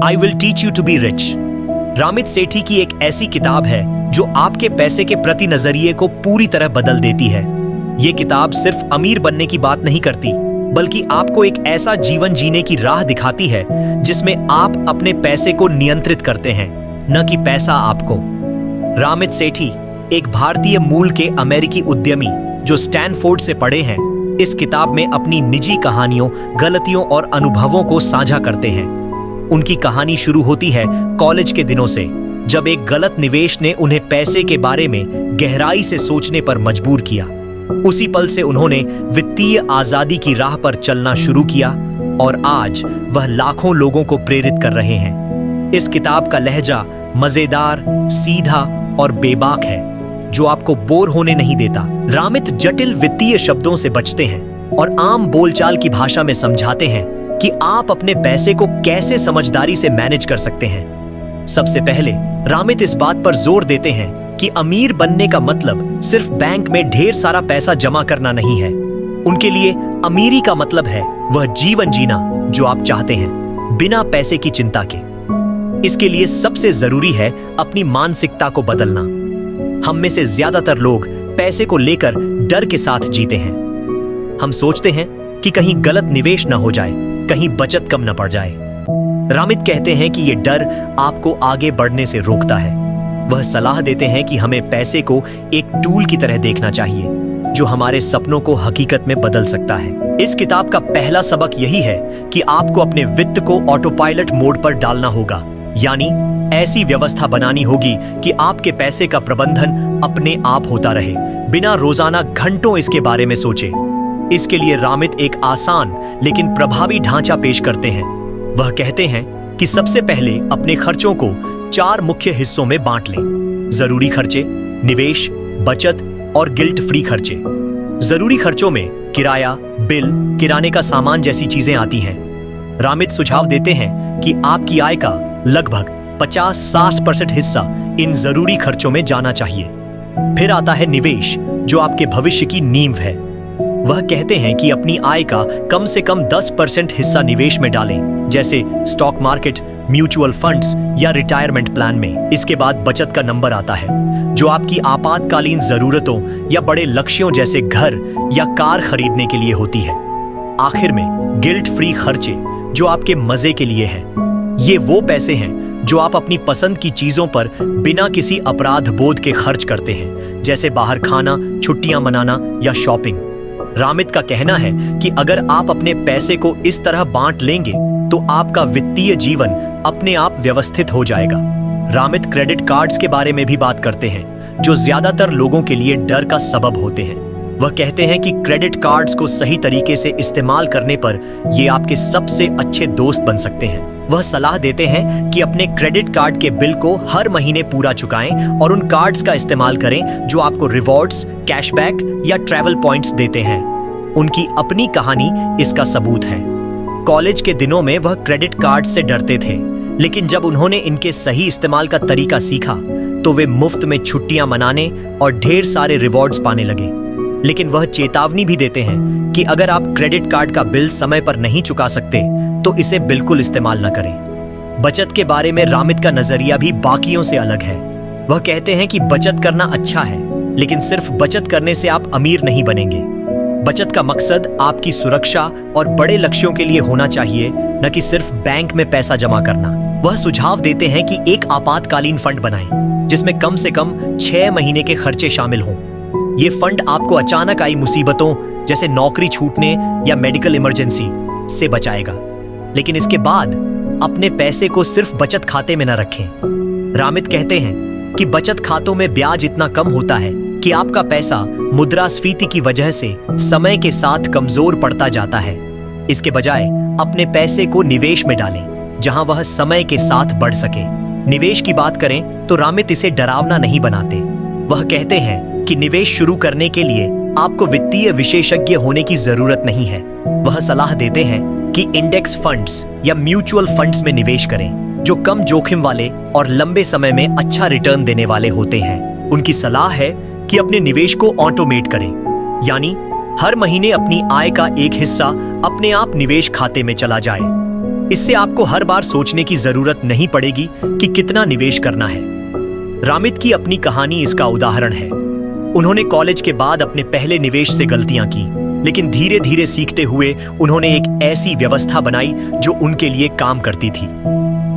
I will teach you to be rich. Ramit Sethi की एक ऐसी किताब है जो आपके पैसे के प्रति नजरिए को पूरी तरह बदल देती है। ये किताब सिर्फ अमीर बनने की बात नहीं करती, बल्कि आपको एक ऐसा जीवन जीने की राह दिखाती है जिसमें आप अपने पैसे को नियंत्रित करते हैं, न कि पैसा आपको। रामित सेठी एक भारतीय मूल के अमेरिकी उद्यमी जो स्टैनफोर्ड से पढ़े हैं, इस किताब में अपनी निजी कहानियों, गलतियों और अनुभवों को साझा करते हैं। उनकी कहानी शुरू होती है कॉलेज के दिनों से, जब एक गलत निवेश ने उन्हें पैसे के बारे में गहराई से सोचने पर मजबूर किया। उसी पल से उन्होंने वित्तीय आजादी की राह पर चलना शुरू किया और आज वह लाखों लोगों को प्रेरित कर रहे हैं। इस किताब का लहजा मजेदार, सीधा और बेबाक है, जो आपको बोर होने नहीं देता। रामित जटिल वित्तीय शब्दों से बचते हैं और आम बोलचाल की भाषा में समझाते हैं कि आप अपने पैसे को कैसे समझदारी से मैनेज कर सकते हैं। सबसे पहले रामित इस बात पर जोर देते हैं कि अमीर बनने का मतलब सिर्फ बैंक में ढेर सारा पैसा जमा करना नहीं है। उनके लिए अमीरी का मतलब है वह जीवन जीना जो आप चाहते हैं, बिना पैसे की चिंता के। इसके लिए सबसे जरूरी है अपनी मानसिकता को बदलना। हम में से ज्यादातर लोग पैसे को लेकर डर के साथ जीते हैं। हम सोचते हैं कि कहीं गलत निवेश न हो जाए, कहीं बचत कम न पड़ जाए। रामित कहते हैं कि यह डर आपको आगे बढ़ने से रोकता है। वह सलाह देते हैं कि हमें पैसे को एक टूल की तरह देखना चाहिए, जो हमारे सपनों को हकीकत में बदल सकता है। इस किताब का पहला सबक यही है कि आपको अपने वित्त को ऑटो पायलट मोड पर डालना होगा, यानी ऐसी व्यवस्था बनानी होगी कि आपके पैसे का प्रबंधन अपने आप होता रहे, बिना रोजाना घंटों इसके बारे में सोचे। इसके लिए रामित एक आसान लेकिन प्रभावी ढांचा पेश करते हैं। वह कहते हैं कि सबसे पहले अपने खर्चों को 4 मुख्य हिस्सों में बांट लें: जरूरी खर्चे, निवेश, बचत और गिल्ट फ्री खर्चे। जरूरी खर्चों में किराया, बिल, किराने का सामान जैसी चीजें आती हैं। रामित सुझाव देते हैं कि आपकी आय का लगभग 50-60% हिस्सा इन जरूरी खर्चों में जाना चाहिए। फिर आता है निवेश, जो आपके भविष्य की नींव है। वह कहते हैं कि अपनी आय का कम से कम 10% हिस्सा निवेश में डालें, जैसे स्टॉक मार्केट, म्यूचुअल फंड्स या रिटायरमेंट प्लान में। इसके बाद बचत का नंबर आता है, जो आपकी आपातकालीन जरूरतों या बड़े लक्ष्यों जैसे घर या कार खरीदने के लिए होती है। आखिर में गिल्ट फ्री खर्चे, जो आपके मजे के लिए हैं। ये वो पैसे हैं जो आप अपनी पसंद की चीजों पर बिना किसी अपराध बोध के खर्च करते हैं, जैसे बाहर खाना, छुट्टियां मनाना या शॉपिंग। रामित का कहना है कि अगर आप अपने पैसे को इस तरह बांट लेंगे तो आपका वित्तीय जीवन अपने आप व्यवस्थित हो जाएगा। रामित क्रेडिट कार्ड्स के बारे में भी बात करते हैं, जो ज्यादातर लोगों के लिए डर का सबब होते हैं। वह कहते हैं कि क्रेडिट कार्ड्स को सही तरीके से इस्तेमाल करने पर ये आपके सबसे अच्छे दोस्त बन सकते हैं। वह सलाह देते हैं कि अपने क्रेडिट कार्ड के बिल को हर महीने पूरा चुकाएं और उन कार्ड्स का इस्तेमाल करें जो आपको रिवॉर्ड्स, कैशबैक या ट्रैवल पॉइंट्स देते हैं। उनकी अपनी कहानी इसका सबूत है। कॉलेज के दिनों में वह क्रेडिट कार्ड से डरते थे, लेकिन जब उन्होंने इनके सही इस्तेमाल का तरीका सीखा तो वे मुफ्त में छुट्टियां मनाने और ढेर सारे रिवॉर्ड्स पाने लगे। लेकिन वह चेतावनी भी देते हैं कि अगर आप क्रेडिट कार्ड का बिल समय पर नहीं चुका सकते तो इसे बिल्कुल इस्तेमाल न करें। बचत के बारे में रामित का नजरिया भी बाकियों से अलग है। वह कहते हैं कि बचत करना अच्छा है, लेकिन सिर्फ बचत करने से आप अमीर नहीं बनेंगे। बचत का मकसद आपकी सुरक्षा और बड़े लक्ष्यों के लिए होना चाहिए, न कि सिर्फ बैंक में पैसा जमा करना। वह सुझाव देते हैं कि एक आपातकालीन फंड बनाएं, जिसमें कम से कम 6 महीने के खर्चे शामिल हों। ये फंड आपको अचानक आई मुसीबतों जैसे नौकरी छूटने या मेडिकल इमरजेंसी से बचाएगा। लेकिन इसके बाद अपने पैसे को सिर्फ बचत खाते में न रखें। रामित कहते हैं कि बचत खातों में ब्याज इतना कम होता है कि आपका पैसा मुद्रास्फीति की वजह से समय के साथ कमजोर पड़ता जाता है। इसके बजाय अपने पैसे को निवेश में डालें, जहां वह समय के साथ बढ़ सके। निवेश की बात करें तो रामित इसे डरावना नहीं बनाते। वह कहते हैं कि निवेश शुरू करने के लिए आपको वित्तीय विशेषज्ञ होने की जरूरत नहीं है। वह सलाह देते हैं कि इंडेक्स फंड्स या म्यूचुअल फंड्स में निवेश करें, जो कम जोखिम वाले और लंबे समय में अच्छा रिटर्न देने वाले होते हैं। उनकी सलाह है कि अपने निवेश को ऑटोमेट करें, यानी हर महीने अपनी आय का एक हिस्सा अपने आप निवेश खाते में चला जाए। इससे आपको हर बार सोचने की जरूरत नहीं पड़ेगी कि कितना निवेश करना है। रामित की अपनी कहानी इसका उदाहरण है। उन्होंने कॉलेज के बाद अपने पहले निवेश से गलतियां की, लेकिन धीरे धीरे सीखते हुए उन्होंने एक ऐसी व्यवस्था बनाई जो उनके लिए काम करती थी।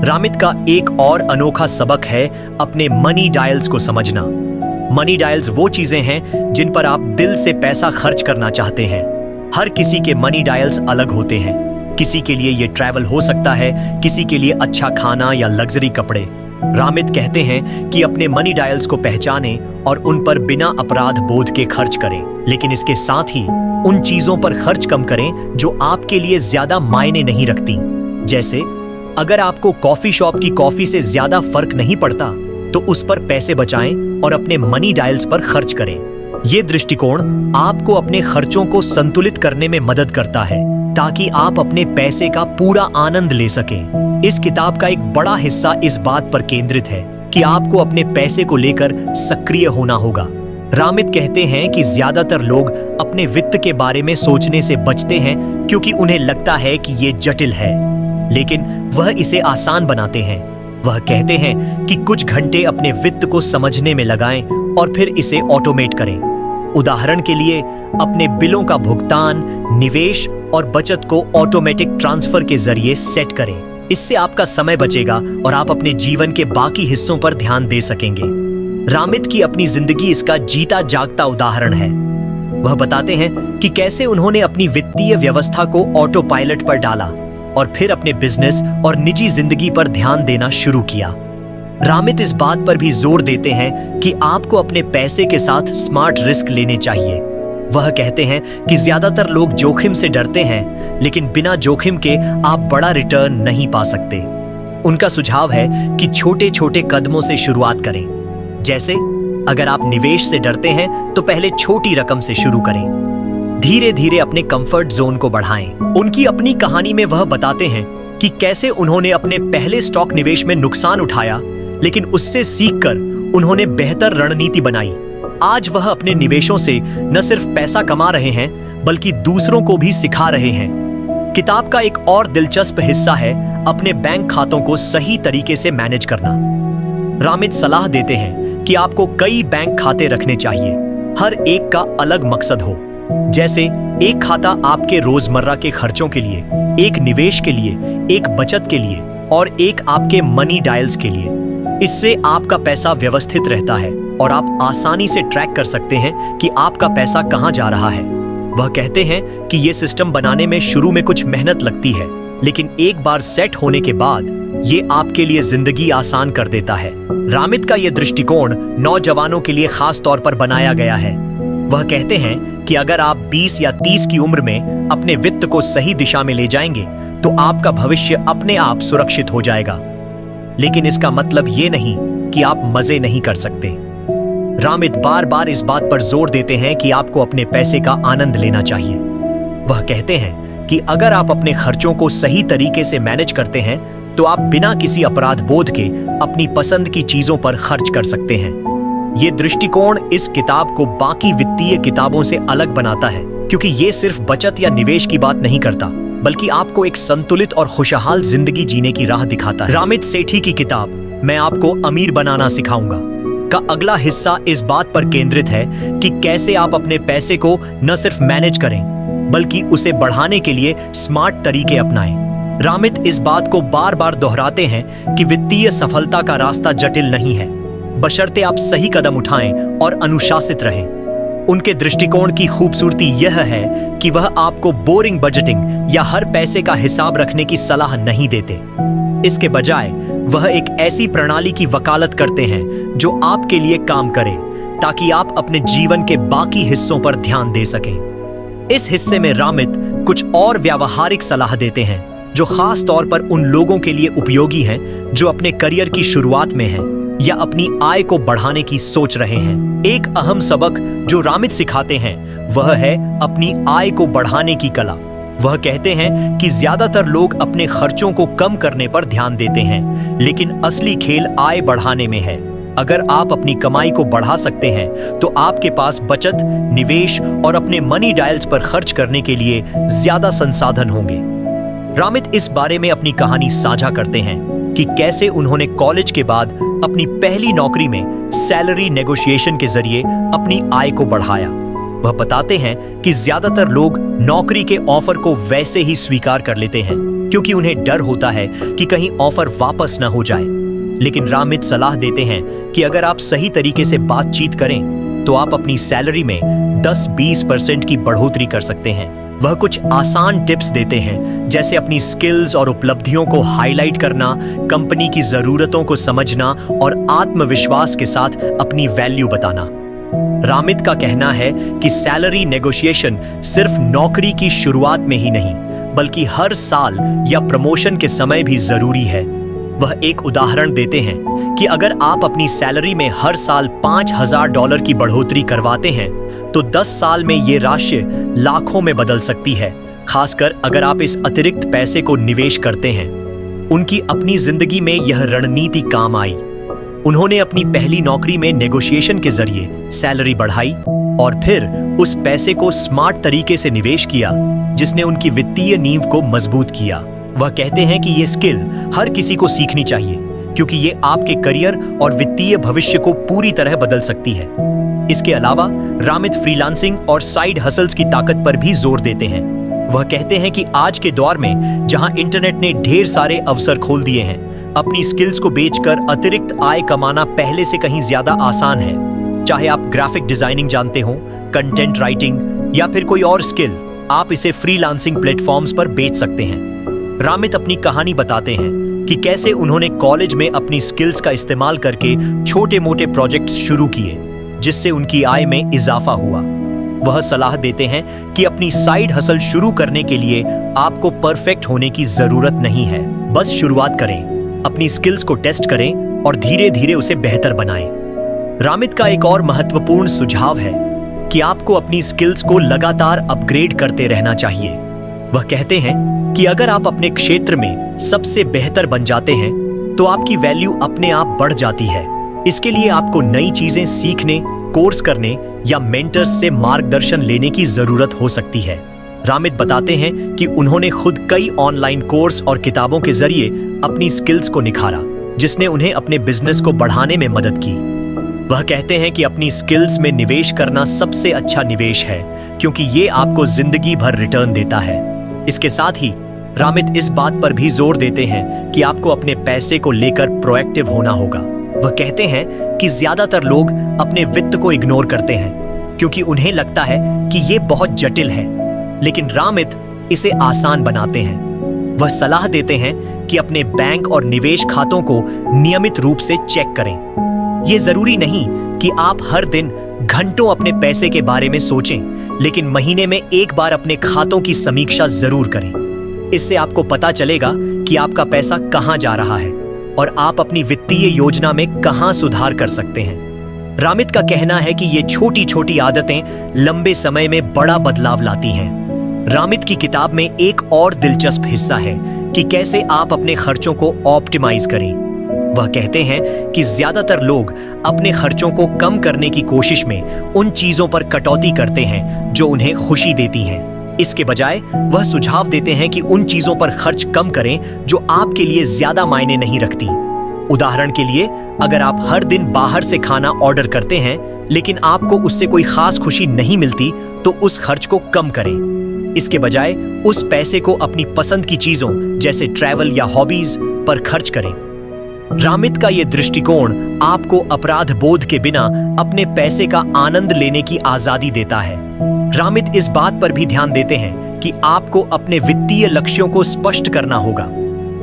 रामित का एक और अनोखा सबक है अपने मनी डायल्स को समझना। मनी डायल्स वो चीजें हैं जिन पर आप दिल से पैसा खर्च करना चाहते हैं। हर किसी के मनी डायल्स अलग होते हैं। किसी के लिए ये ट्रैवल हो सकता है, किसी के लिए अच्छा खाना या लग्जरी कपड़े। रामित कहते हैं कि अपने मनी डायल्स को पहचानें और उन पर बिना अपराध बोध के खर्च करें, लेकिन इसके साथ ही उन चीजों पर खर्च कम करें जो आपके लिए ज्यादा मायने नहीं रखती। जैसे अगर आपको कॉफी शॉप की कॉफी से ज्यादा फर्क नहीं पड़ता तो उस पर पैसे बचाएं और अपने मनी डायल्स पर खर्च करें। ये दृष्टिकोण आपको अपने खर्चों को संतुलित करने में मदद करता है ताकि आप अपने पैसे का पूरा आनंद ले सकें। इस किताब का एक बड़ा हिस्सा इस बात पर केंद्रित है कि आपको अपने पैसे को लेकर सक्रिय होना होगा। रामित कहते हैं कि ज्यादातर लोग अपने वित्त के बारे में सोचने से बचते हैं क्योंकि उन्हें लगता है कि ये जटिल है, लेकिन वह इसे आसान बनाते हैं। वह कहते हैं कि कुछ घंटे अपने वित्त को समझने में लगाएं और फिर इसे ऑटोमेट करें। उदाहरण के लिए अपने बिलों का भुगतान, निवेश और बचत को ऑटोमेटिक ट्रांसफर के जरिए सेट करें। इससे आपका समय बचेगा और आप अपने जीवन के बाकी हिस्सों पर ध्यान दे सकेंगे। रामित की अपनी जिंदगी इसका जीता जागता उदाहरण है। वह बताते हैं कि कैसे उन्होंने अपनी वित्तीय व्यवस्था को ऑटो पायलट पर डाला और फिर अपने बिजनेस और निजी जिंदगी पर ध्यान देना शुरू किया। रामित इस बात पर भी जोर देते हैं कि आपको अपने पैसे के साथ स्मार्ट रिस्क लेने चाहिए। वह कहते हैं कि ज्यादातर लोग जोखिम से डरते हैं, लेकिन बिना जोखिम के आप बड़ा रिटर्न नहीं पा सकते। उनका सुझाव है कि छोटे छोटे कदमों से शुरुआत करें। जैसे अगर आप निवेश से डरते हैं तो पहले छोटी रकम से शुरू करें। धीरे धीरे अपने कंफर्ट जोन को बढ़ाएं। उनकी अपनी कहानी में वह बताते हैं कि कैसे उन्होंने अपने पहले स्टॉक निवेश में नुकसान उठाया, लेकिन उससे सीखकर उन्होंने बेहतर रणनीति बनाई। आज वह अपने निवेशों से न सिर्फ पैसा कमा रहे हैं बल्कि दूसरों को भी सिखा रहे हैं। किताब का एक और दिलचस्प हिस्सा है अपने बैंक खातों को सही तरीके से मैनेज करना। रामित सलाह देते हैं कि आपको कई बैंक खाते रखने चाहिए, हर एक का अलग मकसद हो। जैसे एक खाता आपके रोजमर्रा के खर्चों के लिए, एक निवेश के लिए, एक बचत के लिए और एक आपके मनी डायल्स के लिए। इससे आपका पैसा व्यवस्थित रहता है और आप आसानी से ट्रैक कर सकते हैं कि आपका पैसा कहां जा रहा है। वह कहते हैं कि यह सिस्टम बनाने में शुरू में कुछ मेहनत लगती है, लेकिन एक बार सेट होने के बाद ये आपके लिए जिंदगी आसान कर देता है। रामित का यह दृष्टिकोण नौजवानों के लिए खास तौर पर बनाया गया है। वह कहते हैं कि अगर आप 20 या 30 की उम्र में अपने वित्त को सही दिशा में ले जाएंगे तो आपका भविष्य अपने आप सुरक्षित हो जाएगा। लेकिन इसका मतलब ये नहीं कि आप मजे नहीं कर सकते। रामित बार बार इस बात पर जोर देते हैं कि आपको अपने पैसे का आनंद लेना चाहिए। वह कहते हैं कि अगर आप अपने खर्चों को सही तरीके से मैनेज करते हैं तो आप बिना किसी अपराध बोध के अपनी पसंद की चीजों पर खर्च कर सकते हैं। ये दृष्टिकोण इस किताब को बाकी वित्तीय किताबों से अलग बनाता है, क्योंकि ये सिर्फ बचत या निवेश की बात नहीं करता, बल्कि आपको एक संतुलित और खुशहाल जिंदगी जीने की राह दिखाता है। रामित सेठी की किताब मैं आपको अमीर बनाना सिखाऊंगा का अगला हिस्सा इस बात पर केंद्रित है कि कैसे आप अपने पैसे को न सिर्फ मैनेज करें बल्कि उसे बढ़ाने के लिए स्मार्ट तरीके अपनाएं। रामित इस बात को बार बार दोहराते हैं कि वित्तीय सफलता का रास्ता जटिल नहीं है, बशर्ते आप सही कदम उठाएं और अनुशासित रहें। उनके दृष्टिकोण की खूबसूरती यह है कि वह आपको बोरिंग बजटिंग या हर पैसे का हिसाब रखने की सलाह नहीं देते। इसके बजाय वह एक ऐसी प्रणाली की वकालत करते हैं जो आपके लिए काम करे, ताकि आप अपने जीवन के बाकी हिस्सों पर ध्यान दे सकें। इस हिस्से में रामित कुछ और व्यावहारिक सलाह देते हैं जो खास तौर पर उन लोगों के लिए उपयोगी हैं जो अपने करियर की शुरुआत में हैं या अपनी आय को बढ़ाने की सोच रहे हैं। एक अहम सबक जो रामित सिखाते हैं वह है अपनी आय को बढ़ाने की कला। वह कहते हैं कि ज्यादातर लोग अपने खर्चों को कम करने पर ध्यान देते हैं, लेकिन असली खेल आय बढ़ाने में है। अगर आप अपनी कमाई को बढ़ा सकते हैं तो आपके पास बचत, निवेश और अपने मनी डायल्स पर खर्च करने के लिए ज्यादा संसाधन होंगे। रामित इस बारे में अपनी कहानी साझा करते हैं कि कैसे उन्होंने कॉलेज के बाद अपनी पहली नौकरी में सैलरी नेगोशिएशन के जरिए अपनी आय को बढ़ाया। वह बताते हैं कि ज्यादातर लोग नौकरी के ऑफर को वैसे ही स्वीकार कर लेते हैं क्योंकि उन्हें डर होता है कि कहीं ऑफर वापस न हो जाए। लेकिन रामित सलाह देते हैं कि अगर आप सही तरीके से बातचीत करें तो आप अपनी सैलरी में 10-20% की बढ़ोतरी कर सकते हैं। वह कुछ आसान टिप्स देते हैं, जैसे अपनी स्किल्स और उपलब्धियों को हाईलाइट करना, कंपनी की जरूरतों को समझना और आत्मविश्वास के साथ अपनी वैल्यू बताना। रामित का कहना है कि सैलरी नेगोशिएशन सिर्फ नौकरी की शुरुआत में ही नहीं बल्कि हर साल या प्रमोशन के समय भी जरूरी है। वह एक उदाहरण देते हैं कि अगर आप अपनी सैलरी में हर साल $5,000 की बढ़ोतरी करवाते हैं तो 10 साल में ये राशि लाखों में बदल सकती है, खासकर अगर आप इस अतिरिक्त पैसे को निवेश करते हैं। उनकी अपनी जिंदगी में यह रणनीति काम आई। उन्होंने अपनी पहली नौकरी में नेगोशिएशन के जरिए सैलरी बढ़ाई और फिर उस पैसे को स्मार्ट तरीके से निवेश किया, जिसने उनकी वित्तीय नींव को मजबूत किया। वह कहते हैं कि ये स्किल हर किसी को सीखनी चाहिए क्योंकि ये आपके करियर और वित्तीय भविष्य को पूरी तरह बदल सकती है। इसके अलावा रामित फ्रीलांसिंग और साइड हसल्स की ताकत पर भी जोर देते हैं। वह कहते हैं कि आज के दौर में जहां इंटरनेट ने ढेर सारे अवसर खोल दिए हैं, अपनी स्किल्स को बेचकर अतिरिक्त आय कमाना पहले से कहीं ज्यादा आसान है। चाहे आप ग्राफिक डिजाइनिंग जानते हो, कंटेंट राइटिंग या फिर कोई और स्किल, आप इसे फ्रीलांसिंग प्लेटफॉर्म्स पर बेच सकते हैं। रामित अपनी कहानी बताते हैं कि कैसे उन्होंने कॉलेज में अपनी स्किल्स का इस्तेमाल करके छोटे-मोटे प्रोजेक्ट्स शुरू किए, जिससे उनकी आय में इजाफा हुआ। वह सलाह देते हैं कि अपनी साइड हसल शुरू करने के लिए आपको परफेक्ट होने की जरूरत नहीं है, बस शुरुआत करें, अपनी स्किल्स को टेस्ट करें और धीरे-धीरे उसे बेहतर बनाएं। रामित का एक और महत्वपूर्ण सुझाव है कि आपको अपनी स्किल्स को लगातार अपग्रेड करते रहना चाहिए। वह कहते हैं कि अगर आप अपने क्षेत्र में सबसे बेहतर बन जाते हैं तो आपकी वैल्यू अपने आप बढ़ जाती है। इसके लिए आपको नई चीजें सीखने, कोर्स करने या मेंटर्स से मार्गदर्शन लेने की जरूरत हो सकती है। रामित बताते हैं कि उन्होंने खुद कई ऑनलाइन कोर्स और किताबों के जरिए अपनी स्किल्स को निखारा, जिसने उन्हें अपने बिजनेस को बढ़ाने में मदद की। वह कहते हैं कि अपनी स्किल्स में निवेश करना सबसे अच्छा निवेश है क्योंकि ये आपको जिंदगी भर रिटर्न देता है। इसके साथ ही रामित इस बात पर भी जोर देते हैं कि आपको अपने पैसे को लेकर प्रोएक्टिव होना होगा। वह कहते हैं कि ज्यादातर लोग अपने वित्त को इग्नोर करते हैं क्योंकि उन्हें लगता है कि ये बहुत जटिल है, लेकिन रामित इसे आसान बनाते हैं। वह सलाह देते हैं कि अपने बैंक और निवेश खातों को नियमित रूप से चेक करें। ये जरूरी नहीं कि आप हर दिन घंटों अपने पैसे के बारे में सोचें, लेकिन महीने में एक बार अपने खातों की समीक्षा जरूर करें। इससे आपको पता चलेगा कि आपका पैसा कहां जा रहा है और आप अपनी वित्तीय योजना में कहां सुधार कर सकते हैं। रामित का कहना है कि ये छोटी छोटी आदतें लंबे समय में बड़ा बदलाव लाती हैं। रामित की किताब में एक और दिलचस्प हिस्सा है कि कैसे आप अपने खर्चों को ऑप्टिमाइज करें। वह कहते हैं कि ज्यादातर लोग अपने खर्चों को कम करने की कोशिश में उन चीजों पर कटौती करते हैं जो उन्हें खुशी देती हैं। इसके बजाय वह सुझाव देते हैं कि उन चीजों पर खर्च कम करें जो आपके लिए ज्यादा मायने नहीं रखती। उदाहरण के लिए, अगर आप हर दिन बाहर से खाना ऑर्डर करते हैं लेकिन आपको उससे कोई खास खुशी नहीं मिलती, तो उस खर्च को कम करें। इसके बजाय उस पैसे को अपनी पसंद की चीजों जैसे ट्रैवल या हॉबीज पर खर्च करें। रामित का यह दृष्टिकोण आपको अपराध बोध के बिना अपने पैसे का आनंद लेने की आजादी देता है। रामित इस बात पर भी ध्यान देते हैं कि आपको अपने वित्तीय लक्ष्यों को स्पष्ट करना होगा।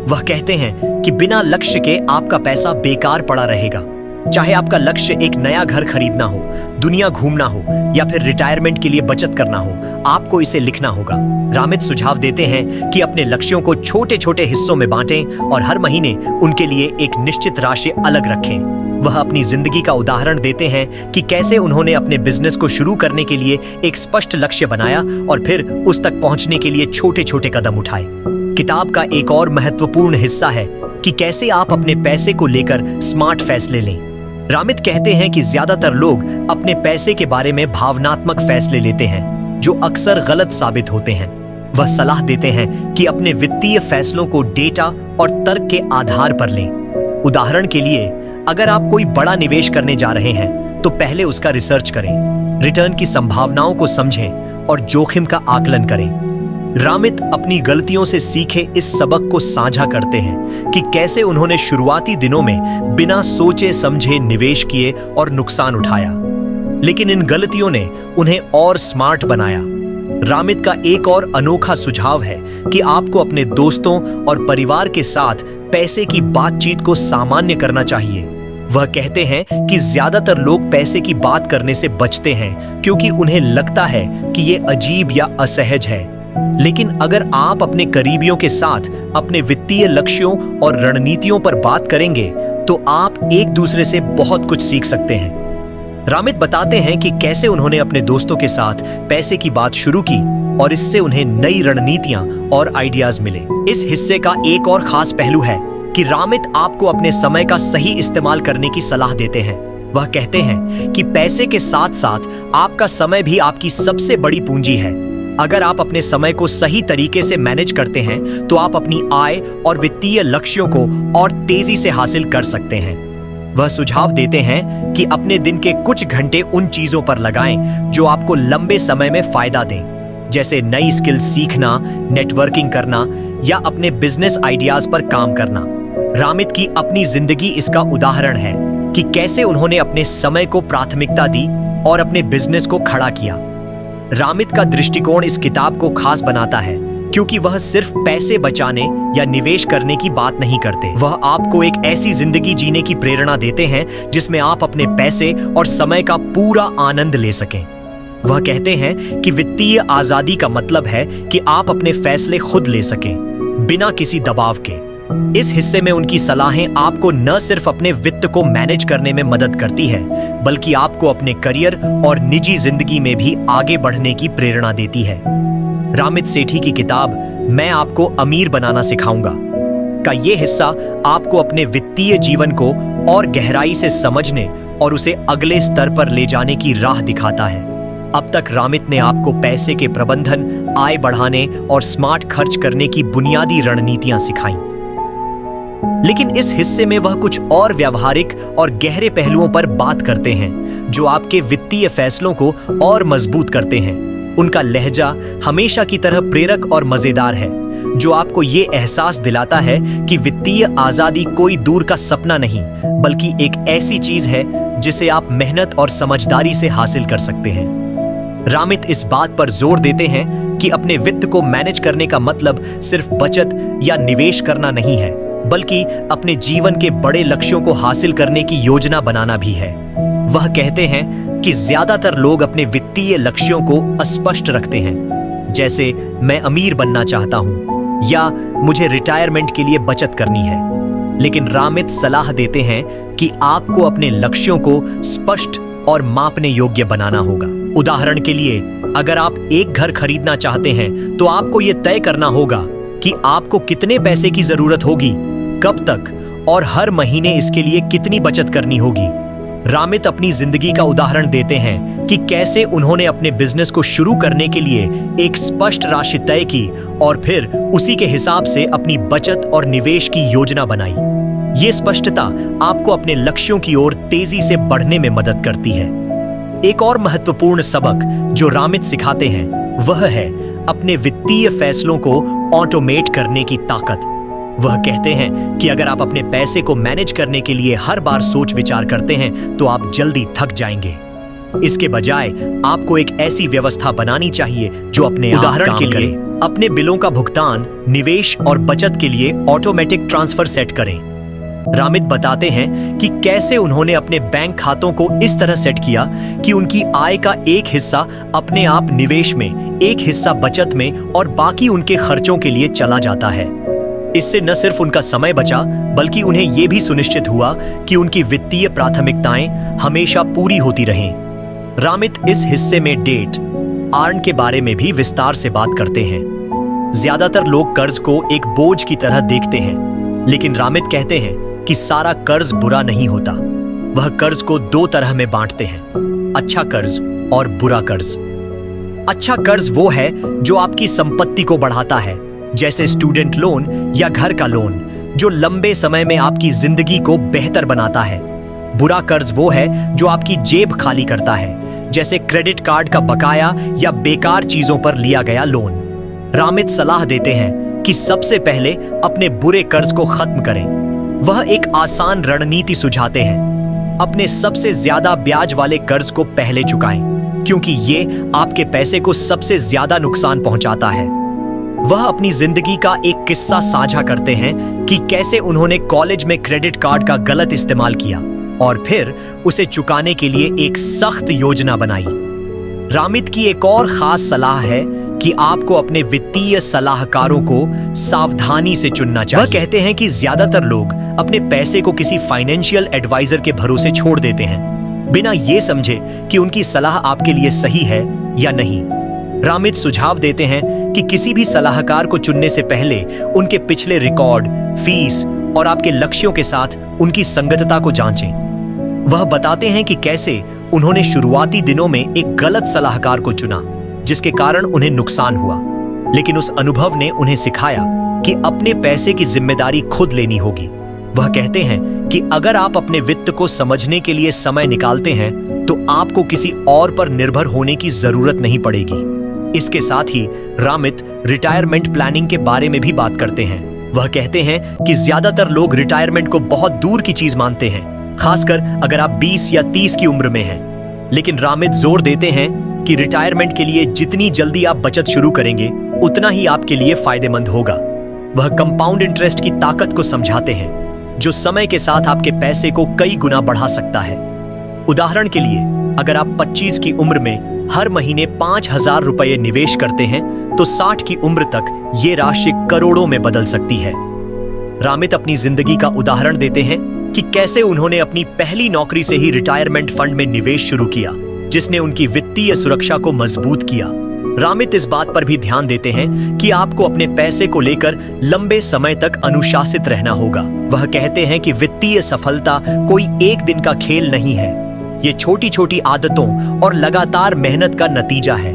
वह कहते हैं कि बिना लक्ष्य के आपका पैसा बेकार पड़ा रहेगा। चाहे आपका लक्ष्य एक नया घर खरीदना हो, दुनिया घूमना हो या फिर रिटायरमेंट के लिए बचत करना हो, आपको इसे लिखना होगा। रामित सुझाव देते हैं कि अपने लक्ष्यों को छोटे छोटे हिस्सों में बांटें और हर महीने उनके लिए एक निश्चित राशि अलग रखें। वह अपनी जिंदगी का उदाहरण देते हैं कि कैसे उन्होंने अपने बिजनेस को शुरू करने के लिए एक स्पष्ट लक्ष्य बनाया और फिर उस तक पहुंचने के लिए छोटे छोटे कदम उठाए। किताब का एक और महत्वपूर्ण हिस्सा है कि कैसे आप अपने पैसे को लेकर स्मार्ट फैसले लें। रामित कहते हैं कि ज्यादातर लोग अपने पैसे के बारे में भावनात्मक फैसले लेते हैं जो अक्सर गलत साबित होते हैं। वह सलाह देते हैं कि अपने वित्तीय फैसलों को डेटा और तर्क के आधार पर लें। उदाहरण के लिए, अगर आप कोई बड़ा निवेश करने जा रहे हैं तो पहले उसका रिसर्च करें, रिटर्न की संभावनाओं को समझें और जोखिम का आकलन करें। रामित अपनी गलतियों से सीखे इस सबक को साझा करते हैं कि कैसे उन्होंने शुरुआती दिनों में बिना सोचे समझे निवेश किए और नुकसान उठाया, लेकिन इन गलतियों ने उन्हें और स्मार्ट बनाया। रामित का एक और अनोखा सुझाव है कि आपको अपने दोस्तों और परिवार के साथ पैसे की बातचीत को सामान्य करना चाहिए। वह कहते हैं कि ज्यादातर लोग पैसे की बात करने से बचते हैं क्योंकि उन्हें लगता है कि यह अजीब या असहज है। लेकिन अगर आप अपने करीबियों के साथ अपने वित्तीय लक्ष्यों और रणनीतियों पर बात करेंगे तो आप एक दूसरे से बहुत कुछ सीख सकते हैं। रामित बताते हैं कि कैसे उन्होंने अपने दोस्तों के साथ पैसे की बात शुरू की और इससे उन्हें नई रणनीतियां और आइडियाज मिले। इस हिस्से का एक और खास पहलू है कि रामित आपको अपने समय का सही इस्तेमाल करने की सलाह देते हैं। वह कहते हैं कि पैसे के साथ साथ आपका समय भी आपकी सबसे बड़ी पूंजी है। अगर आप अपने समय को सही तरीके से मैनेज करते हैं तो आप अपनी आय और वित्तीय लक्ष्यों को और तेजी से हासिल कर सकते हैं। वह सुझाव देते हैं कि अपने दिन के कुछ घंटे उन चीजों पर लगाएं जो आपको लंबे समय में फायदा दें, जैसे नई स्किल सीखना, नेटवर्किंग करना या अपने बिजनेस आइडियाज पर काम करना। रामित की अपनी जिंदगी इसका उदाहरण है कि कैसे उन्होंने अपने समय को प्राथमिकता दी और अपने बिजनेस को खड़ा किया। रामित का दृष्टिकोण इस किताब को खास बनाता है क्योंकि वह सिर्फ पैसे बचाने या निवेश करने की बात नहीं करते। वह आपको एक ऐसी जिंदगी जीने की प्रेरणा देते हैं जिसमें आप अपने पैसे और समय का पूरा आनंद ले सकें। वह कहते हैं कि वित्तीय आजादी का मतलब है कि आप अपने फैसले खुद ले सकें, बिना किसी दबाव के। इस हिस्से में उनकी सलाहें आपको न सिर्फ अपने वित्त को मैनेज करने में मदद करती है, बल्कि आपको अपने करियर और निजी जिंदगी में भी आगे बढ़ने की प्रेरणा देती है। रामित सेठी की किताब मैं आपको अमीर बनाना सिखाऊंगा का ये हिस्सा आपको अपने वित्तीय जीवन को और गहराई से समझने और उसे अगले स्तर पर ले जाने की राह दिखाता है। अब तक रामित ने आपको पैसे के प्रबंधन, आय बढ़ाने और स्मार्ट खर्च करने की बुनियादी रणनीतियां सिखाई, लेकिन इस हिस्से में वह कुछ और व्यावहारिक और गहरे पहलुओं पर बात करते हैं जो आपके वित्तीय फैसलों को और मजबूत करते हैं। उनका लहजा हमेशा की तरह प्रेरक और मजेदार है, जो आपको ये एहसास दिलाता है कि वित्तीय आजादी कोई दूर का सपना नहीं, बल्कि एक ऐसी चीज है जिसे आप मेहनत और समझदारी से हासिल कर सकते हैं। रामित इस बात पर जोर देते हैं कि अपने वित्त को मैनेज करने का मतलब सिर्फ बचत या निवेश करना नहीं है, बल्कि अपने जीवन के बड़े लक्ष्यों को हासिल करने की योजना बनाना भी है। वह कहते हैं कि ज्यादातर लोग अपने वित्तीय लक्ष्यों को अस्पष्ट रखते हैं, जैसे मैं अमीर बनना चाहता हूं या मुझे रिटायरमेंट के लिए बचत करनी है। लेकिन रामित सलाह देते हैं कि आपको अपने लक्ष्यों को स्पष्ट और मापने योग्य बनाना होगा। उदाहरण के लिए, अगर आप एक घर खरीदना चाहते हैं तो आपको यह तय करना होगा कि आपको कितने पैसे की जरूरत होगी, कब तक और हर महीने इसके लिए कितनी बचत करनी होगी। रामित अपनी जिंदगी का उदाहरण देते हैं कि कैसे उन्होंने अपने बिजनेस को शुरू करने के लिए एक स्पष्ट राशि तय की और फिर उसी के हिसाब से अपनी बचत और निवेश की योजना बनाई। ये स्पष्टता आपको अपने लक्ष्यों की ओर तेजी से बढ़ने में मदद करती है। एक और महत्वपूर्ण सबक जो रामित सिखाते हैं वह है अपने वित्तीय फैसलों को ऑटोमेट करने की ताकत। वह कहते हैं कि अगर आप अपने पैसे को मैनेज करने के लिए हर बार सोच विचार करते हैं तो आप जल्दी थक जाएंगे। इसके बजाय आपको एक ऐसी व्यवस्था बनानी चाहिए जो अपने उदाहरण के लिए अपने बिलों का भुगतान, निवेश और बचत के लिए ऑटोमेटिक ट्रांसफर सेट करें। रामित बताते हैं कि कैसे उन्होंने अपने बैंक खातों को इस तरह सेट किया कि उनकी आय का एक हिस्सा अपने आप निवेश में, एक हिस्सा बचत में और बाकी उनके खर्चों के लिए चला जाता है। इससे न सिर्फ उनका समय बचा, बल्कि उन्हें यह भी सुनिश्चित हुआ कि उनकी वित्तीय प्राथमिकताएं हमेशा पूरी होती रहें। रामित इस हिस्से में डेट आर्न के बारे में भी विस्तार से बात करते हैं। ज्यादातर लोग कर्ज को एक बोझ की तरह देखते हैं, लेकिन रामित कहते हैं कि सारा कर्ज बुरा नहीं होता। वह कर्ज को दो तरह में बांटते हैं, अच्छा कर्ज और बुरा कर्ज। अच्छा कर्ज वो है जो आपकी संपत्ति को बढ़ाता है, जैसे स्टूडेंट लोन या घर का लोन, जो लंबे समय में आपकी जिंदगी को बेहतर बनाता है। बुरा कर्ज वो है जो आपकी जेब खाली करता है, जैसे क्रेडिट कार्ड का बकाया या बेकार चीजों पर लिया गया लोन। रामित सलाह देते हैं कि सबसे पहले अपने बुरे कर्ज को खत्म करें। वह एक आसान रणनीति सुझाते हैं, अपने सबसे ज्यादा ब्याज वाले कर्ज को पहले चुकाएं, क्योंकि ये आपके पैसे को सबसे ज्यादा नुकसान पहुंचाता है। वह अपनी जिंदगी का एक किस्सा साझा करते हैं कि कैसे उन्होंने कॉलेज में क्रेडिट कार्ड का गलत इस्तेमाल किया और फिर उसे चुकाने के लिए एक सख्त योजना बनाई। रामित की एक और खास सलाह है कि आपको अपने वित्तीय सलाहकारों को सावधानी से चुनना चाहिए। वह कहते हैं कि ज्यादातर लोग अपने पैसे को किसी फाइनेंशियल एडवाइजर के भरोसे छोड़ देते हैं, बिना ये समझे कि उनकी सलाह आपके लिए सही है या नहीं। रामित सुझाव देते हैं कि किसी भी सलाहकार को चुनने से पहले उनके पिछले रिकॉर्ड, फीस और आपके लक्ष्यों के साथ उनकी संगतता को जांचें। वह बताते हैं कि कैसे उन्होंने शुरुआती दिनों में एक गलत सलाहकार को चुना, जिसके कारण उन्हें नुकसान हुआ, लेकिन उस अनुभव ने उन्हें सिखाया कि अपने पैसे की जिम्मेदारी खुद लेनी होगी। वह कहते हैं कि अगर आप अपने वित्त को समझने के लिए समय निकालते हैं तो आपको किसी और पर निर्भर होने की जरूरत नहीं पड़ेगी। इसके साथ ही रामित रिटायरमेंट प्लानिंग के बारे में भी बात करते हैं। वह कहते हैं कि ज्यादातर लोग रिटायरमेंट को बहुत दूर की चीज मानते हैं, खासकर अगर आप 20 या 30 की उम्र में हैं। लेकिन रामित जोर देते हैं कि रिटायरमेंट के लिए जितनी जल्दी आप बचत शुरू करेंगे, उतना ही आपके लिए फायदेमंद होगा। वह कंपाउंड इंटरेस्ट की ताकत को समझाते हैं, जो समय के साथ आपके पैसे को कई गुना बढ़ा सकता है। उदाहरण के लिए, अगर आप 25 की उम्र में हर महीने 5,000 रुपये निवेश करते हैं तो 60 की उम्र तक ये राशि करोड़ों में बदल सकती है। रामित अपनी जिंदगी का उदाहरण देते हैं कि कैसे उन्होंने अपनी पहली नौकरी से ही रिटायरमेंट फंड में निवेश शुरू किया, जिसने उनकी वित्तीय सुरक्षा को मजबूत किया। रामित इस बात पर भी ध्यान देते हैं कि आपको अपने पैसे को लेकर लंबे समय तक अनुशासित रहना होगा। वह कहते हैं कि वित्तीय सफलता कोई एक दिन का खेल नहीं है, ये छोटी छोटी आदतों और लगातार मेहनत का नतीजा है।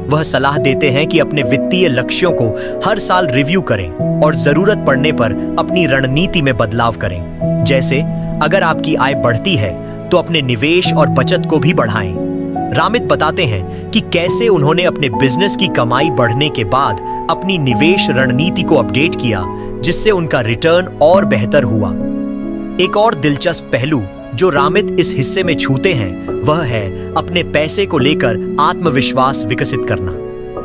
वह सलाह देते हैं कि अपने वित्तीय लक्ष्यों को हर साल रिव्यू करें और जरूरत पड़ने पर अपनी रणनीति में बदलाव करें। जैसे अगर आपकी आय बढ़ती है तो अपने निवेश और बचत को भी बढ़ाएं। रामित बताते हैं कि कैसे उन्होंने अपने बिजनेस की कमाई बढ़ने के बाद अपनी निवेश रणनीति को अपडेट किया, जिससे उनका रिटर्न और बेहतर हुआ। एक और दिलचस्प पहलू जो रामित इस हिस्से में छूते हैं, वह है अपने पैसे को लेकर आत्मविश्वास विकसित करना।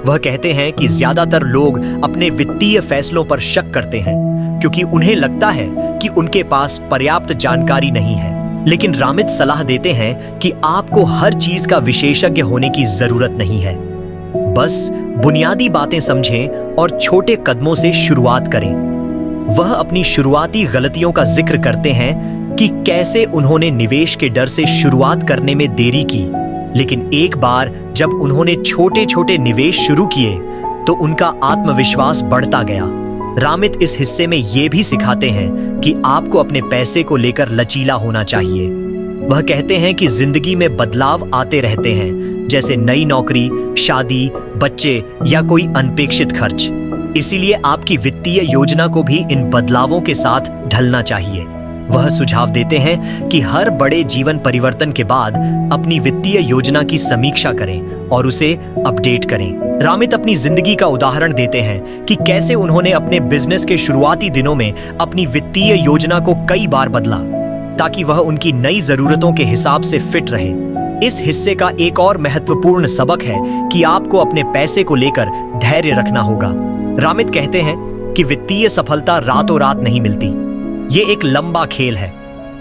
वह कहते हैं कि ज्यादातर लोग अपने वित्तीय फैसलों पर शक करते हैं क्योंकि उन्हें लगता है कि उनके पास पर्याप्त जानकारी नहीं है। लेकिन रामित सलाह देते हैं कि आपको हर चीज का विशेषज्ञ होने की जरूरत नहीं है, बस बुनियादी बातें समझें और छोटे कदमों से शुरुआत करें। वह अपनी शुरुआती गलतियों का जिक्र करते हैं कि कैसे उन्होंने निवेश के डर से शुरुआत करने में देरी की, लेकिन एक बार जब उन्होंने छोटे छोटे निवेश शुरू किए तो उनका आत्मविश्वास बढ़ता गया। रामित इस हिस्से में ये भी सिखाते हैं कि आपको अपने पैसे को लेकर लचीला होना चाहिए। वह कहते हैं कि जिंदगी में बदलाव आते रहते हैं, जैसे नई नौकरी, शादी, बच्चे या कोई अनपेक्षित खर्च। इसीलिए आपकी वित्तीय योजना को भी इन बदलावों के साथ ढलना चाहिए। वह सुझाव देते हैं कि हर बड़े जीवन परिवर्तन के बाद अपनी वित्तीय योजना की समीक्षा करें और उसे अपडेट करें। रामित अपनी जिंदगी का उदाहरण देते हैं कि कैसे उन्होंने अपने बिजनेस के शुरुआती दिनों में अपनी वित्तीय योजना को कई बार बदला ताकि वह उनकी नई जरूरतों के हिसाब से फिट रहे। इस हिस्से का एक और महत्वपूर्ण सबक है कि आपको अपने पैसे को लेकर धैर्य रखना होगा। रामित कहते हैं कि वित्तीय सफलता रातों रात नहीं मिलती। ये एक लंबा खेल है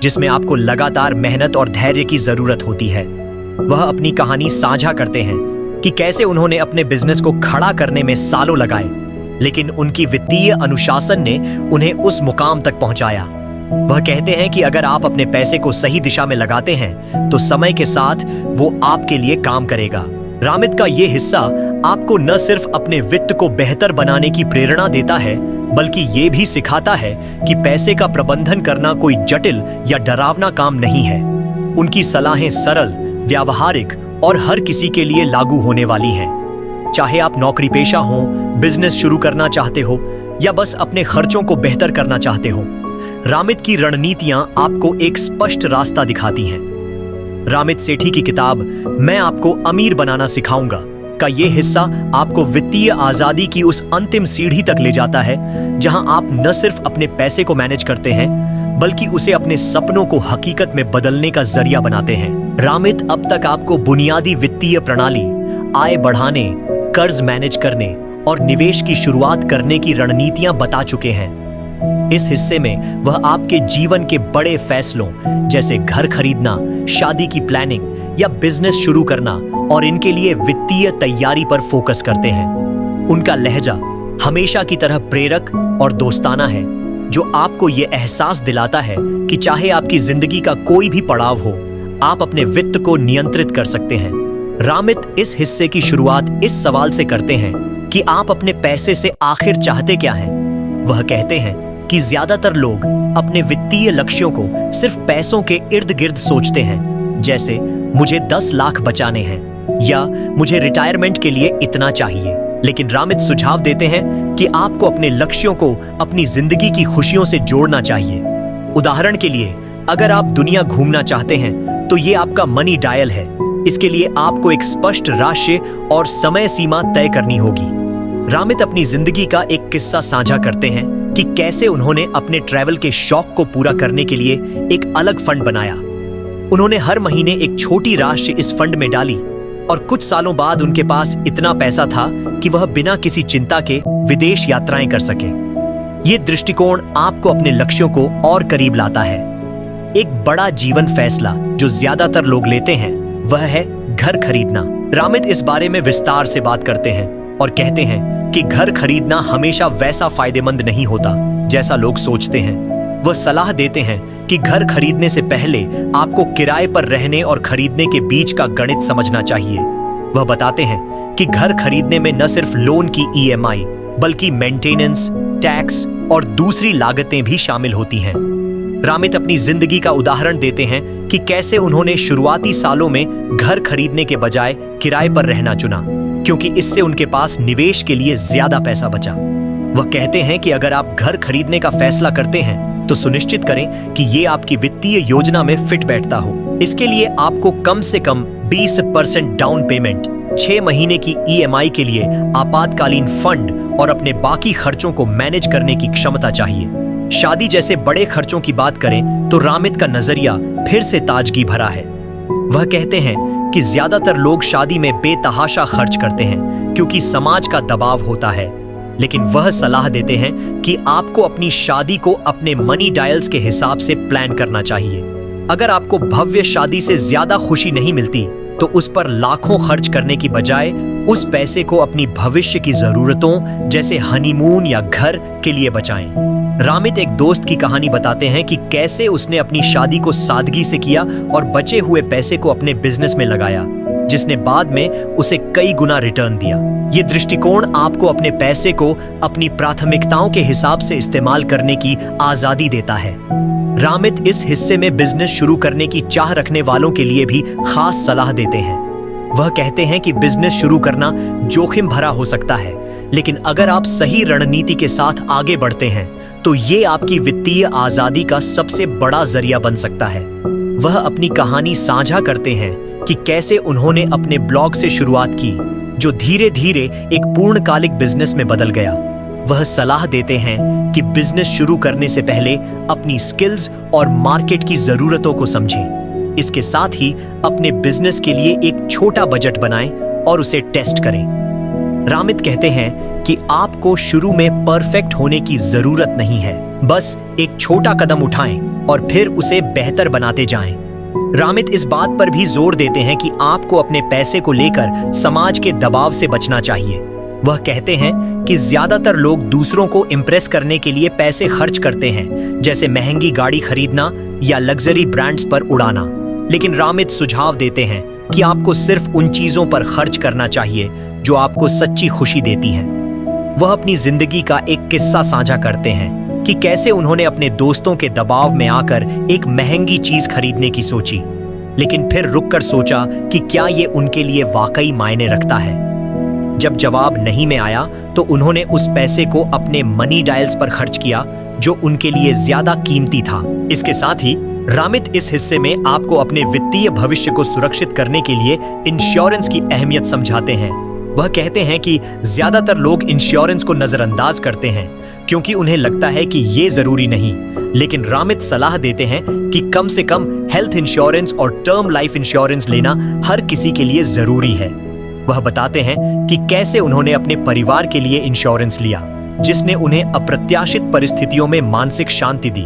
जिसमें आपको लगातार मेहनत और धैर्य की जरूरत होती है। वह अपनी कहानी साझा करते हैं कि कैसे उन्होंने अपने बिजनेस को खड़ा करने में सालों लगाए, लेकिन उनकी वित्तीय अनुशासन ने उन्हें उस मुकाम तक पहुंचाया। वह कहते हैं कि अगर आप अपने पैसे को सही दिशा में लगाते हैं तो समय के साथ वो आपके लिए काम करेगा। रामित का ये हिस्सा आपको न सिर्फ अपने वित्त को बेहतर बनाने की प्रेरणा देता है, बल्कि ये भी सिखाता है कि पैसे का प्रबंधन करना कोई जटिल या डरावना काम नहीं है। उनकी सलाहें सरल, व्यावहारिक और हर किसी के लिए लागू होने वाली हैं। चाहे आप नौकरी पेशा हो, बिजनेस शुरू करना चाहते हो या बस अपने खर्चों को बेहतर करना चाहते हो, रामित की रणनीतियां आपको एक स्पष्ट रास्ता दिखाती हैं। रामित सेठी की किताब मैं आपको अमीर बनाना सिखाऊंगा का ये हिस्सा आपको वित्तीय आजादी की उस अंतिम सीढ़ी तक ले जाता है जहां आप न सिर्फ अपने पैसे को मैनेज करते हैं बल्कि उसे अपने सपनों को हकीकत में बदलने का जरिया बनाते हैं। रामित अब तक आपको बुनियादी वित्तीय प्रणाली, आय बढ़ाने, कर्ज मैनेज करने और निवेश की शुरुआत करने की रणनीतियां बता चुके हैं। इस हिस्से में वह आपके जीवन के बड़े फैसलों जैसे घर खरीदना, शादी की प्लानिंग या बिजनेस शुरू करना और इनके लिए वित्तीय तैयारी पर फोकस करते हैं। उनका लहजा हमेशा की तरह प्रेरक और दोस्ताना है, जो आपको यह एहसास दिलाता है कि चाहे आपकी जिंदगी का कोई भी पड़ाव हो, आप अपने वित्त को नियंत्रित कर सकते हैं। रामित इस हिस्से की शुरुआत इस सवाल से करते हैं कि आप अपने पैसे से आखिर चाहते क्या हैं। वह कहते हैं कि ज्यादातर लोग अपने वित्तीय लक्ष्यों को सिर्फ पैसों के इर्द गिर्द सोचते हैं, जैसे मुझे 10 लाख बचाने हैं या मुझे रिटायरमेंट के लिए इतना चाहिए। लेकिन रामित सुझाव देते हैं कि आपको अपने लक्ष्यों को अपनी जिंदगी की खुशियों से जोड़ना चाहिए। उदाहरण के लिए, अगर आप दुनिया घूमना चाहते हैं तो ये आपका मनी डायल है। इसके लिए आपको एक स्पष्ट राशि और समय सीमा तय करनी होगी। रामित अपनी जिंदगी का एक किस्सा साझा करते हैं कि कैसे उन्होंने अपने ट्रैवल के शौक को पूरा करने के लिए एक अलग फंड बनाया। उन्होंने हर महीने एक छोटी राशि इस फंड में डाली और कुछ सालों बाद उनके पास इतना पैसा था कि वह बिना किसी चिंता के विदेश यात्राएं कर सके। ये दृष्टिकोण आपको अपने लक्ष्यों को और करीब लाता है। एक बड़ा जीवन फैसला जो ज्यादातर लोग लेते हैं वह है घर खरीदना। रामित इस बारे में विस्तार से बात करते हैं और कहते हैं कि घर खरीदना हमेशा वैसा फायदेमंद नहीं होता जैसा लोग सोचते हैं। वह सलाह देते हैं कि घर खरीदने से पहले आपको किराए पर रहने और खरीदने के बीच का गणित समझना चाहिए। वह बताते हैं कि घर खरीदने में न सिर्फ लोन की ईएमआई बल्कि मेंटेनेंस, टैक्स और दूसरी लागतें भी शामिल होती हैं। रामित अपनी जिंदगी का उदाहरण देते हैं कि कैसे उन्होंने शुरुआती सालों में घर खरीदने के बजाय किराए पर रहना चुना, क्योंकि इससे उनके पास निवेश के लिए ज्यादा पैसा बचा। वह कहते हैं कि अगर आप घर खरीदने का फैसला करते हैं तो सुनिश्चित करें कि ये आपकी वित्तीय योजना में फिट बैठता हो। इसके लिए आपको कम से कम 20% डाउन पेमेंट, 6 महीने की ईएमआई के लिए आपातकालीन फंड और अपने बाकी खर्चों को मैनेज करने की क्षमता चाहिए। शादी जैसे बड़े खर्चों की बात करें तो रामित का नजरिया फिर से ताजगी भरा है। वह कहते हैं कि ज्यादातर लोग शादी में बेतहाशा खर्च करते हैं क्योंकि समाज का दबाव होता है, लेकिन वह सलाह देते हैं कि आपको अपनी शादी को अपने मनी डायल्स के हिसाब से प्लान करना चाहिए। अगर आपको भव्य शादी से ज्यादा खुशी नहीं मिलती तो उस पर लाखों खर्च करने की बजाय उस पैसे को अपनी भविष्य की जरूरतों जैसे हनीमून या घर के लिए बचाएं। रामित एक दोस्त की कहानी बताते हैं कि कैसे उसने अपनी शादी को सादगी से किया और बचे हुए पैसे को अपने बिजनेस में लगाया, जिसने बाद में उसे कई गुना रिटर्न दिया। ये दृष्टिकोण आपको अपने पैसे को अपनी प्राथमिकताओं के हिसाब से इस्तेमाल करने की आजादी देता है। रामित इस हिस्से में बिजनेस शुरू करने की चाह रखने वालों के लिए भी खास सलाह देते हैं। वह कहते हैं कि बिजनेस शुरू करना जोखिम भरा हो सकता है, लेकिन अगर आप सही रणनीति के साथ आगे बढ़ते हैं तो ये आपकी वित्तीय आजादी का सबसे बड़ा जरिया बन सकता है। वह अपनी कहानी साझा करते हैं कि कैसे उन्होंने अपने ब्लॉग से शुरुआत की, जो धीरे धीरे एक पूर्णकालिक बिजनेस में बदल गया। वह सलाह देते हैं कि बिजनेस शुरू करने से पहले अपनी स्किल्स और मार्केट की जरूरतों को समझें। इसके साथ ही अपने बिजनेस के लिए एक छोटा बजट बनाएं और उसे टेस्ट करें। रामित कहते हैं कि आपको शुरू में परफेक्ट होने की जरूरत नहीं है, बस एक छोटा कदम उठाएं और फिर उसे बेहतर बनाते जाएं। रामित इस बात पर भी जोर देते हैं कि आपको अपने पैसे को लेकर समाज के दबाव से बचना चाहिए। वह कहते हैं कि ज्यादातर लोग दूसरों को इम्प्रेस करने के लिए पैसे खर्च करते हैं, जैसे महंगी गाड़ी खरीदना या लग्जरी ब्रांड्स पर उड़ाना। लेकिन रामित सुझाव देते हैं कि आपको सिर्फ उन चीजों पर खर्च करना चाहिए जो आपको सच्ची खुशी देती हैं। वह अपनी जिंदगी का एक किस्सा साझा करते हैं कि कैसे उन्होंने अपने दोस्तों के दबाव में आकर एक महंगी चीज खरीदने की सोची, लेकिन फिर रुककर सोचा कि क्या ये उनके लिए वाकई मायने रखता है। जब जवाब नहीं में आया तो उन्होंने उस पैसे को अपने मनी डायल्स पर खर्च किया, जो उनके लिए ज्यादा कीमती था। इसके साथ ही रामित इस हिस्से में आपको अपने वित्तीय भविष्य को सुरक्षित करने के लिए इंश्योरेंस की अहमियत समझाते हैं। वह कहते हैं कि ज्यादातर लोग इंश्योरेंस को नजरअंदाज करते हैं क्योंकि उन्हें लगता है कि ये जरूरी नहीं, लेकिन रामित सलाह देते हैं कि कम से कम हेल्थ इंश्योरेंस और टर्म लाइफ इंश्योरेंस लेना हर किसी के लिए जरूरी है। वह बताते हैं कि कैसे उन्होंने अपने परिवार के लिए इंश्योरेंस लिया, जिसने उन्हें अप्रत्याशित परिस्थितियों में मानसिक शांति दी।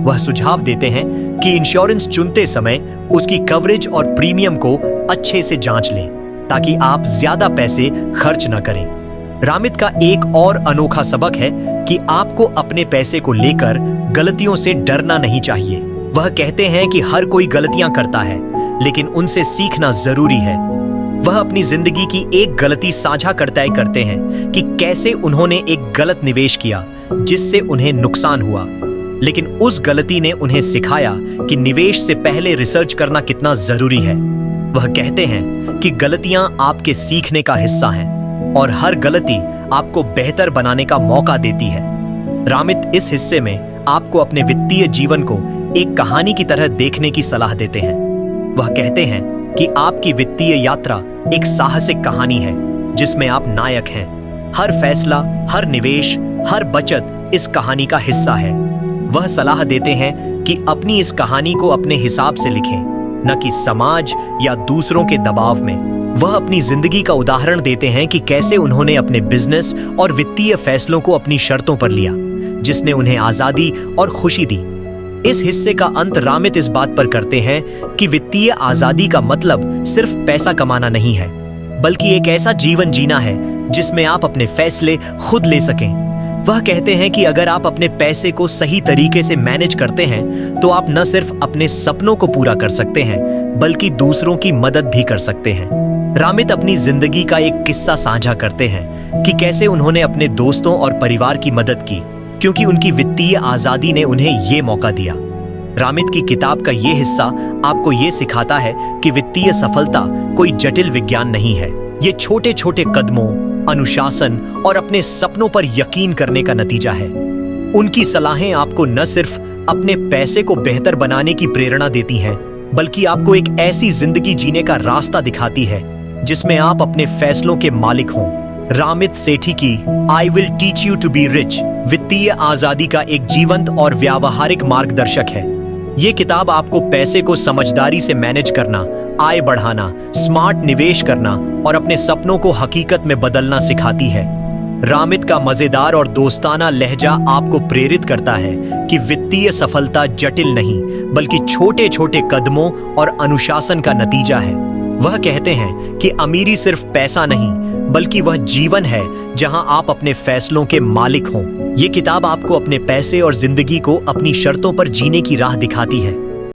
वह सुझाव देते हैं कि इंश्योरेंस चुनते समय उसकी कवरेज और प्रीमियम को अच्छे से जांच लें ताकि आप ज्यादा पैसे खर्च न करें। रामित का एक और अनोखा सबक है कि आपको अपने पैसे को लेकर गलतियों से डरना नहीं चाहिए। वह कहते हैं कि हर कोई गलतियां करता है, लेकिन उनसे सीखना जरूरी है। वह अपनी जिंदगी की एक गलती साझा करते हैं कि कैसे उन्होंने एक गलत निवेश किया जिससे उन्हें नुकसान हुआ, लेकिन उस गलती ने उन्हें सिखाया कि निवेश से पहले रिसर्च करना कितना जरूरी है। वह कहते हैं कि गलतियां आपके सीखने का हिस्सा हैं और हर गलती आपको बेहतर बनाने का मौका देती है। रामित इस हिस्से में आपको अपने वित्तीय जीवन को एक कहानी की तरह देखने की सलाह देते हैं। वह कहते हैं कि आपकी वित्तीय यात्रा एक साहसिक कहानी है जिसमें आप नायक हैं। हर फैसला, हर निवेश, हर बचत इस कहानी का हिस्सा है। वह सलाह देते हैं कि अपनी इस कहानी को अपने हिसाब से लिखें, न कि समाज या दूसरों के दबाव में। वह अपनी जिंदगी का उदाहरण देते हैं कि कैसे उन्होंने अपने बिजनेस और वित्तीय फैसलों को अपनी शर्तों पर लिया, जिसने उन्हें आजादी और खुशी दी। इस हिस्से का अंत रामित इस बात पर करते हैं कि वित्तीय आजादी का मतलब सिर्फ पैसा कमाना नहीं है, बल्कि एक ऐसा जीवन जीना है जिसमें आप अपने फैसले खुद ले सकें। वह कहते हैं कि अगर आप अपने पैसे को सही तरीके से मैनेज करते हैं तो आप न सिर्फ अपने सपनों को पूरा कर सकते हैं, बल्कि दूसरों की मदद भी कर सकते हैं। रामित अपनी जिंदगी का एक किस्सा साझा करते हैं कि कैसे उन्होंने अपने दोस्तों और परिवार की मदद की, क्योंकि उनकी वित्तीय आजादी ने उन्हें ये मौका दिया। रामित की किताब का ये हिस्सा आपको ये सिखाता है कि वित्तीय सफलता कोई जटिल विज्ञान नहीं है। ये छोटे छोटे कदमों, अनुशासन और अपने सपनों पर यकीन करने का नतीजा है। उनकी सलाहें आपको न सिर्फ अपने पैसे को बेहतर बनाने की प्रेरणा देती हैं, बल्कि आपको एक ऐसी जिंदगी जीने का रास्ता दिखाती है जिसमें आप अपने फैसलों के मालिक हों। रामित सेठी की I will teach you to be rich वित्तीय आजादी का एक जीवंत और व्यावहारिक मार्गदर्शक है। ये किताब आपको पैसे को समझदारी से मैनेज करना, आय बढ़ाना, स्मार्ट निवेश करना और अपने सपनों को हकीकत में बदलना सिखाती है। रामित का मजेदार और दोस्ताना लहजा आपको प्रेरित करता है कि वित्तीय सफलता जटिल नहीं, बल्कि छोटे छोटे कदमों और अनुशासन का नतीजा है। वह कहते हैं कि अमीरी सिर्फ पैसा नहीं, बल्कि वह जीवन है जहां आप अपने फैसलों के मालिक हों। ये किताब आपको अपने पैसे और जिंदगी को अपनी शर्तों पर जीने की राह दिखाती है।